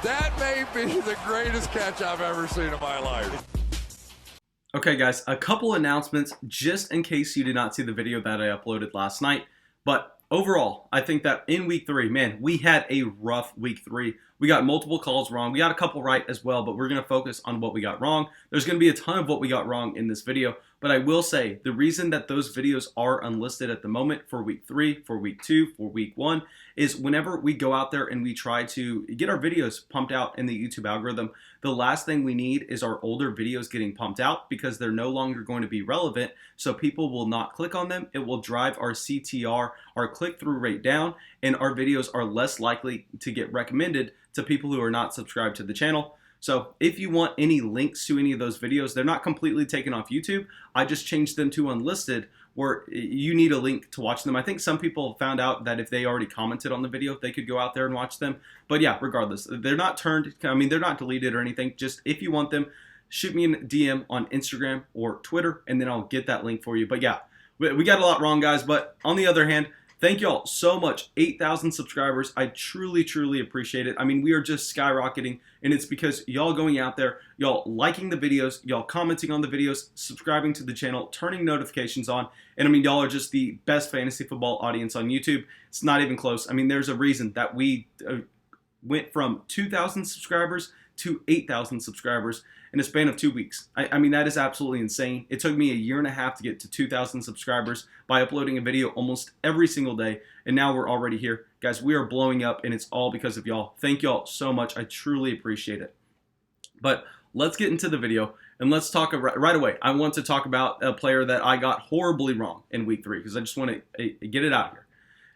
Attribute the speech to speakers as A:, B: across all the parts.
A: That may be the greatest catch I've ever seen in my life.
B: Okay guys, a couple announcements just in case you did not see the video that I uploaded last night. But overall, I think that in week 3, man, we had a rough week 3. We got multiple calls wrong. We got a couple right as well, but we're going to focus on what we got wrong. There's going to be a ton of what we got wrong in this video, but I will say the reason that those videos are unlisted at the moment for week 3, for week 2, for week 1 is whenever we go out there and we try to get our videos pumped out in the YouTube algorithm, the last thing we need is our older videos getting pumped out because they're no longer going to be relevant, so people will not click on them. It will drive our CTR, our click-through rate down, and our videos are less likely to get recommended to people who are not subscribed to the channel. So if you want any links to any of those videos, they're not completely taken off YouTube. I just changed them to unlisted where you need a link to watch them. I think some people found out that if they already commented on the video, they could go out there and watch them. But yeah, regardless, they're not turned, I mean, they're not deleted or anything. Just if you want them, shoot me a DM on Instagram or Twitter, and then I'll get that link for you. But yeah, we got a lot wrong, guys. But on the other hand, thank y'all so much. 8,000 subscribers. I truly, truly appreciate it. I mean, we are just skyrocketing, and it's because y'all going out there, y'all liking the videos, y'all commenting on the videos, subscribing to the channel, turning notifications on, and I mean, y'all are just the best fantasy football audience on YouTube. It's not even close. I mean, there's a reason that we went from 2,000 subscribers to 8,000 subscribers in a span of 2 weeks. I mean, that is absolutely insane. It took me a year and a half to get to 2,000 subscribers by uploading a video almost every single day, and now we're already here. Guys, we are blowing up, and it's all because of y'all. Thank y'all so much. I truly appreciate it. But let's get into the video, and let's talk right away. I want to talk about a player that I got horribly wrong in week 3 because I just want to get it out here.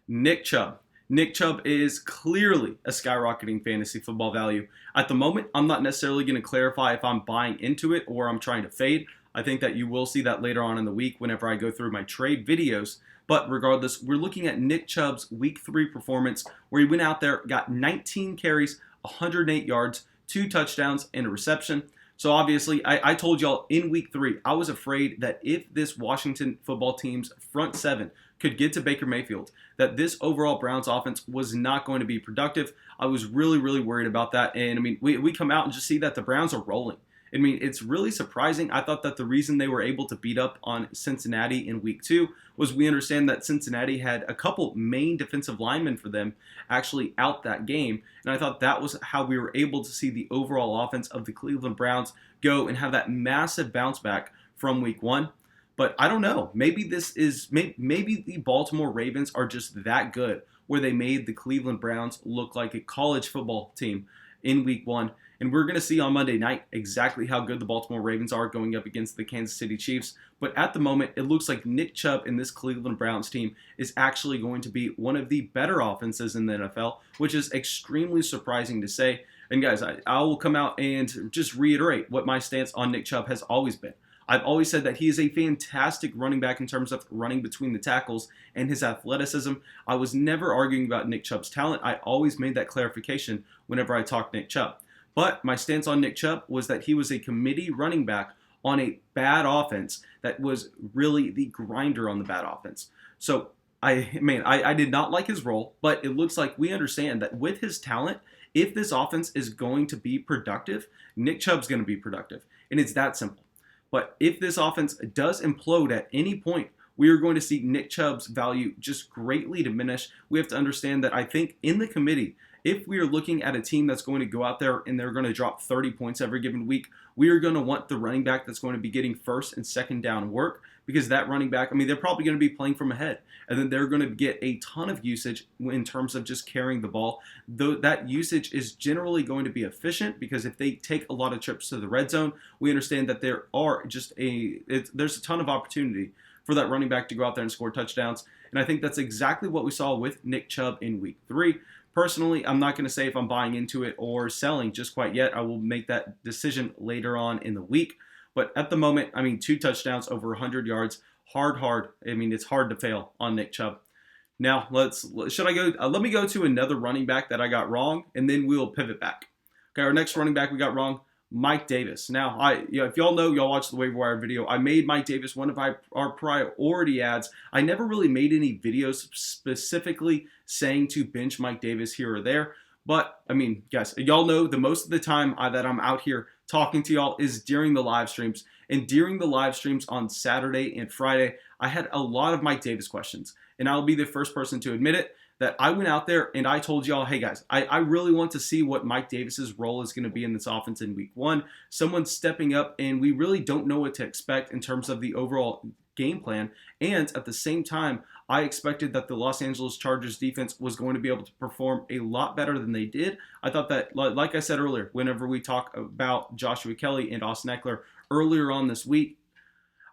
B: Nick Chubb. Nick Chubb is clearly a skyrocketing fantasy football value. At the moment, I'm not necessarily going to clarify if I'm buying into it or I'm trying to fade. I think that you will see that later on in the week whenever I go through my trade videos. But regardless, we're looking at Nick Chubb's week 3 performance where he went out there, got 19 carries, 108 yards, 2 touchdowns, and a reception. So obviously, I told y'all in week 3, I was afraid that if this Washington football team's front 7 could get to Baker Mayfield, that this overall Browns offense was not going to be productive. I was really, really worried about that. And I mean, we come out and just see that the Browns are rolling. I mean, it's really surprising. I thought that the reason they were able to beat up on Cincinnati in week 2 was we understand that Cincinnati had a couple main defensive linemen for them actually out that game. And I thought that was how we were able to see the overall offense of the Cleveland Browns go and have that massive bounce back from week 1. But I don't know. Maybe maybe the Baltimore Ravens are just that good where they made the Cleveland Browns look like a college football team in week 1. And we're going to see on Monday night exactly how good the Baltimore Ravens are going up against the Kansas City Chiefs. But at the moment, it looks like Nick Chubb and this Cleveland Browns team is actually going to be one of the better offenses in the NFL, which is extremely surprising to say. And guys, I will come out and just reiterate what my stance on Nick Chubb has always been. I've always said that he is a fantastic running back in terms of running between the tackles and his athleticism. I was never arguing about Nick Chubb's talent. I always made that clarification whenever I talked Nick Chubb. But my stance on Nick Chubb was that he was a committee running back on a bad offense that was really the grinder on the bad offense. So, I did not like his role, but it looks like we understand that with his talent, if this offense is going to be productive, Nick Chubb's going to be productive. And it's that simple. But if this offense does implode at any point, we are going to see Nick Chubb's value just greatly diminish. We have to understand that I think in the committee, if we are looking at a team that's going to go out there and they're going to drop 30 points every given week, we are going to want the running back that's going to be getting first and second down work because that running back, I mean, they're probably going to be playing from ahead. And then they're going to get a ton of usage in terms of just carrying the ball. Though that usage is generally going to be efficient because if they take a lot of trips to the red zone, we understand that there's a ton of opportunity for that running back to go out there and score touchdowns. And I think that's exactly what we saw with Nick Chubb in week 3. Personally, I'm not going to say if I'm buying into it or selling just quite yet. I will make that decision later on in the week. But at the moment, I mean, 2 touchdowns over 100 yards, hard. I mean, it's hard to fail on Nick Chubb. Now, let me go to another running back that I got wrong, and then we'll pivot back. Okay, our next running back we got wrong, Mike Davis. Now, if y'all know, y'all watched the waiver wire video, I made Mike Davis one of our priority ads. I never really made any videos specifically saying to bench Mike Davis here or there, But, I mean, guys, y'all know the most of the time that I'm out here talking to y'all is during the live streams. And during the live streams on Saturday and Friday, I had a lot of Mike Davis questions. And I'll be the first person to admit it, that I went out there and I told y'all, hey guys, I really want to see what Mike Davis's role is going to be in this offense in week 1. Someone stepping up, and we really don't know what to expect in terms of the overall game plan. And at the same time, I expected that the Los Angeles Chargers defense was going to be able to perform a lot better than they did. I thought that, like I said earlier, whenever we talk about Joshua Kelly and Austin Ekeler earlier on this week,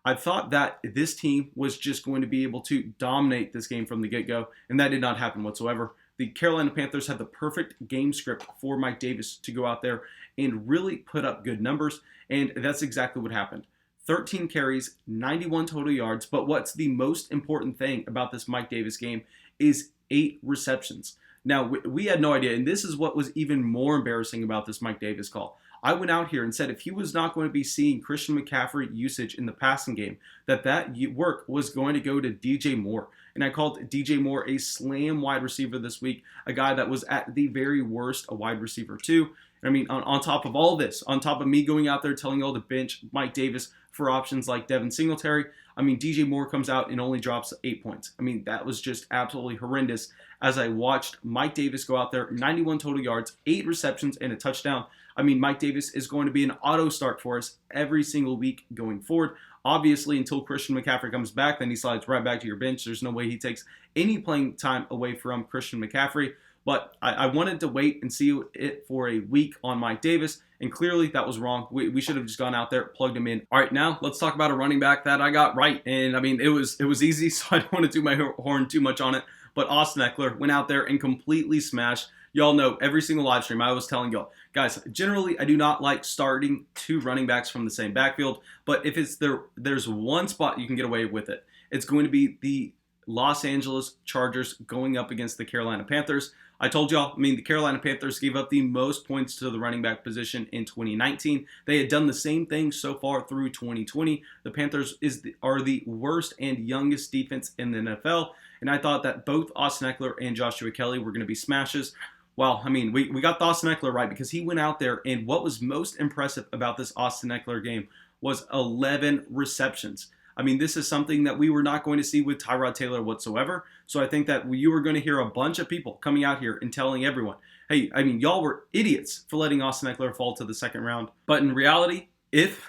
B: I thought that this team was just going to be able to dominate this game from the get-go, and that did not happen whatsoever. The Carolina Panthers had the perfect game script for Mike Davis to go out there and really put up good numbers, and that's exactly what happened. 13 carries, 91 total yards, but what's the most important thing about this Mike Davis game is 8 receptions. Now, we had no idea, and this is what was even more embarrassing about this Mike Davis call. I went out here and said if he was not going to be seeing Christian McCaffrey usage in the passing game, that work was going to go to DJ Moore. And I called DJ Moore a slam wide receiver this week, a guy that was at the very worst a wide receiver too. I mean, on top of all this, on top of me going out there telling y'all to bench Mike Davis for options like Devin Singletary, I mean, DJ Moore comes out and only drops 8 points. I mean, that was just absolutely horrendous as I watched Mike Davis go out there, 91 total yards, 8 receptions, and a touchdown. I mean, Mike Davis is going to be an auto start for us every single week going forward. Obviously, until Christian McCaffrey comes back, then he slides right back to your bench. There's no way he takes any playing time away from Christian McCaffrey. But I wanted to wait and see it for a week on Mike Davis, and clearly that was wrong. We should have just gone out there, plugged him in. All right, now let's talk about a running back that I got right. And I mean, it was easy, so I don't want to do my horn too much on it. But Austin Ekeler went out there and completely smashed. Y'all know every single live stream I was telling y'all, guys, generally I do not like starting 2 running backs from the same backfield. But if there's one spot you can get away with it, it's going to be the Los Angeles Chargers going up against the Carolina Panthers. I told y'all, I mean, the Carolina Panthers gave up the most points to the running back position in 2019. They had done the same thing so far through 2020. The Panthers are the worst and youngest defense in the NFL, and I thought that both Austin Ekeler and Joshua Kelly were going to be smashes. Well, I mean, we got Austin Ekeler right because he went out there, and what was most impressive about this Austin Ekeler game was 11 receptions. I mean, this is something that we were not going to see with Tyrod Taylor whatsoever. So I think that you were going to hear a bunch of people coming out here and telling everyone, hey, I mean, y'all were idiots for letting Austin Ekeler fall to the second round. But in reality, if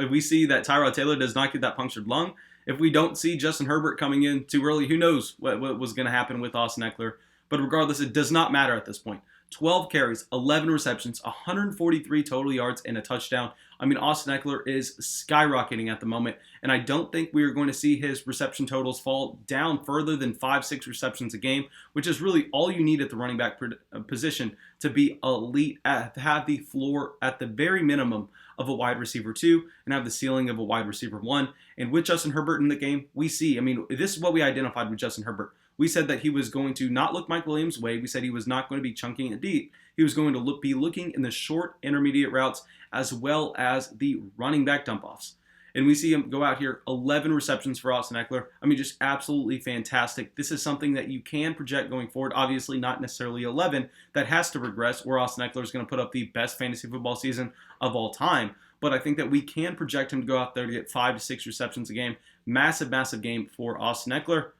B: we see that Tyrod Taylor does not get that punctured lung, if we don't see Justin Herbert coming in too early, who knows what was going to happen with Austin Ekeler. But regardless, it does not matter at this point. 12 carries, 11 receptions, 143 total yards, and a touchdown. I mean, Austin Ekeler is skyrocketing at the moment, and I don't think we are going to see his reception totals fall down further than 5-6 receptions a game, which is really all you need at the running back position to be elite, to have the floor at the very minimum of a wide receiver 2 and have the ceiling of a wide receiver 1. And with Justin Herbert in the game, we see, I mean, this is what we identified with Justin Herbert. We said that he was going to not look Mike Williams' way. We said he was not going to be chunking it deep. He was going to be looking in the short, intermediate routes as well as the running back dump-offs. And we see him go out here, 11 receptions for Austin Ekeler. I mean, just absolutely fantastic. This is something that you can project going forward. Obviously, not necessarily 11. That has to regress, where Austin Ekeler is going to put up the best fantasy football season of all time. But I think that we can project him to go out there to get 5 to 6 receptions a game. Massive, massive game for Austin Ekeler.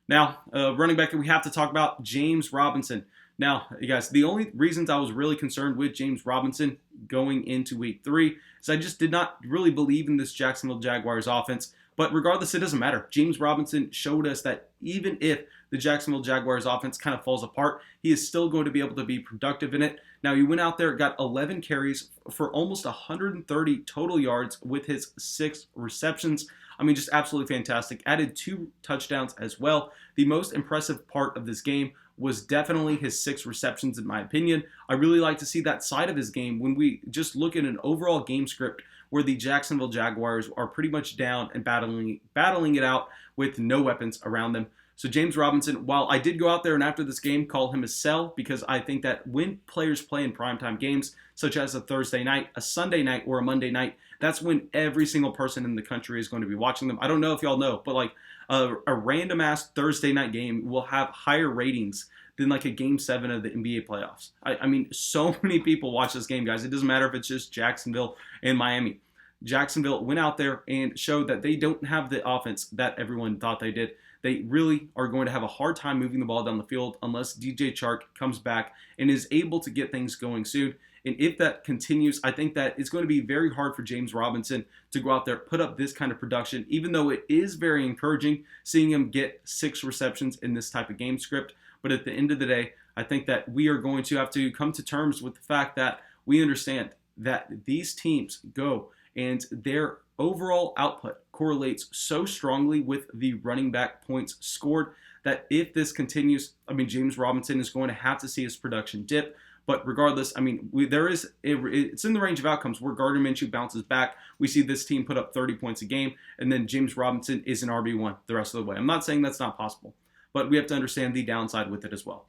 B: Now, running back that we have to talk about, James Robinson. Now, you guys, the only reasons I was really concerned with James Robinson going into week 3 is I just did not really believe in this Jacksonville Jaguars offense. But regardless, it doesn't matter. James Robinson showed us that even if the Jacksonville Jaguars offense kind of falls apart, he is still going to be able to be productive in it. Now, he went out there, got 11 carries for almost 130 total yards with his 6 receptions. I mean, just absolutely fantastic. Added 2 touchdowns as well. The most impressive part of this game was definitely his 6 receptions, in my opinion. I really like to see that side of his game when we just look at an overall game script where the Jacksonville Jaguars are pretty much down and battling it out with no weapons around them. So James Robinson, while I did go out there and after this game call him a sell, because I think that when players play in primetime games, such as a Thursday night, a Sunday night, or a Monday night, that's when every single person in the country is going to be watching them. I don't know if y'all know, but like a random-ass Thursday night game will have higher ratings than like a Game 7 of the NBA playoffs. I mean, so many people watch this game, guys. It doesn't matter if it's just Jacksonville and Miami. Jacksonville went out there and showed that they don't have the offense that everyone thought they did. They really are going to have a hard time moving the ball down the field unless DJ Chark comes back and is able to get things going soon. And if that continues, I think that it's going to be very hard for James Robinson to go out there, put up this kind of production, even though it is very encouraging seeing him get 6 receptions in this type of game script. But at the end of the day, I think that we are going to have to come to terms with the fact that we understand that these teams go and their overall output correlates so strongly with the running back points scored that if this continues, I mean, James Robinson is going to have to see his production dip. But regardless, I mean, it's in the range of outcomes where Gardner Minshew bounces back. We see this team put up 30 points a game, and then James Robinson is an RB1 the rest of the way. I'm not saying that's not possible, but we have to understand the downside with it as well.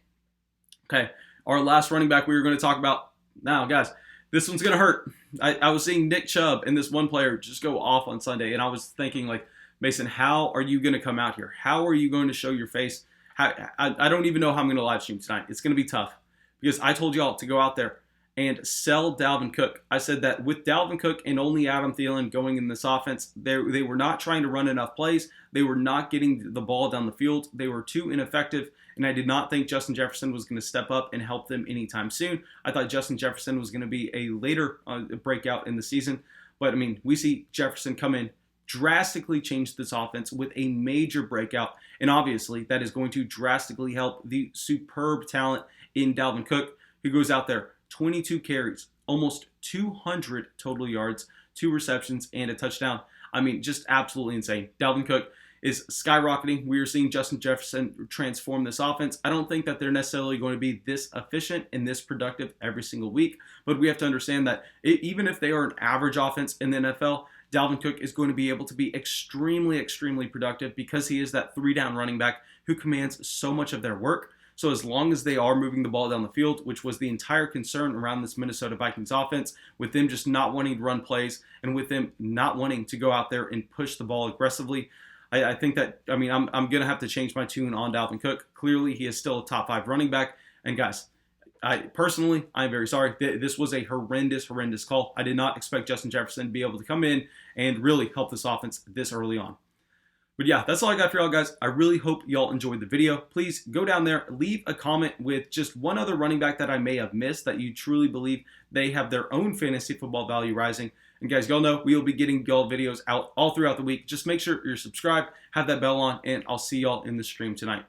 B: Okay, our last running back we were going to talk about now, guys. This one's going to hurt. I was seeing Nick Chubb and this one player just go off on Sunday, and I was thinking, like, Mason, how are you going to come out here? How are you going to show your face? I don't even know how I'm going to live stream tonight. It's going to be tough because I told y'all to go out there and sell Dalvin Cook. I said that with Dalvin Cook and only Adam Thielen going in this offense, they were not trying to run enough plays. They were not getting the ball down the field. They were too ineffective, and I did not think Justin Jefferson was going to step up and help them anytime soon. I thought Justin Jefferson was going to be a later breakout in the season, but I mean, we see Jefferson come in, drastically change this offense with a major breakout, and obviously that is going to drastically help the superb talent in Dalvin Cook, who goes out there, 22 carries, almost 200 total yards, 2 receptions, and a touchdown. I mean, just absolutely insane. Dalvin Cook is skyrocketing. We are seeing Justin Jefferson transform this offense. I don't think that they're necessarily going to be this efficient and this productive every single week, but we have to understand that even if they are an average offense in the NFL, Dalvin Cook is going to be able to be extremely, extremely productive because he is that 3-down running back who commands so much of their work. So as long as they are moving the ball down the field, which was the entire concern around this Minnesota Vikings offense, with them just not wanting to run plays and with them not wanting to go out there and push the ball aggressively, I think that, I mean, I'm going to have to change my tune on Dalvin Cook. Clearly, he is still a top 5 running back. And guys, I'm very sorry. This was a horrendous call. I did not expect Justin Jefferson to be able to come in and really help this offense this early on. But yeah, that's all I got for y'all, guys. I really hope y'all enjoyed the video. Please go down there, leave a comment with just one other running back that I may have missed that you truly believe they have their own fantasy football value rising. And guys, y'all know we will be getting y'all videos out all throughout the week. Just make sure you're subscribed, have that bell on, and I'll see y'all in the stream tonight.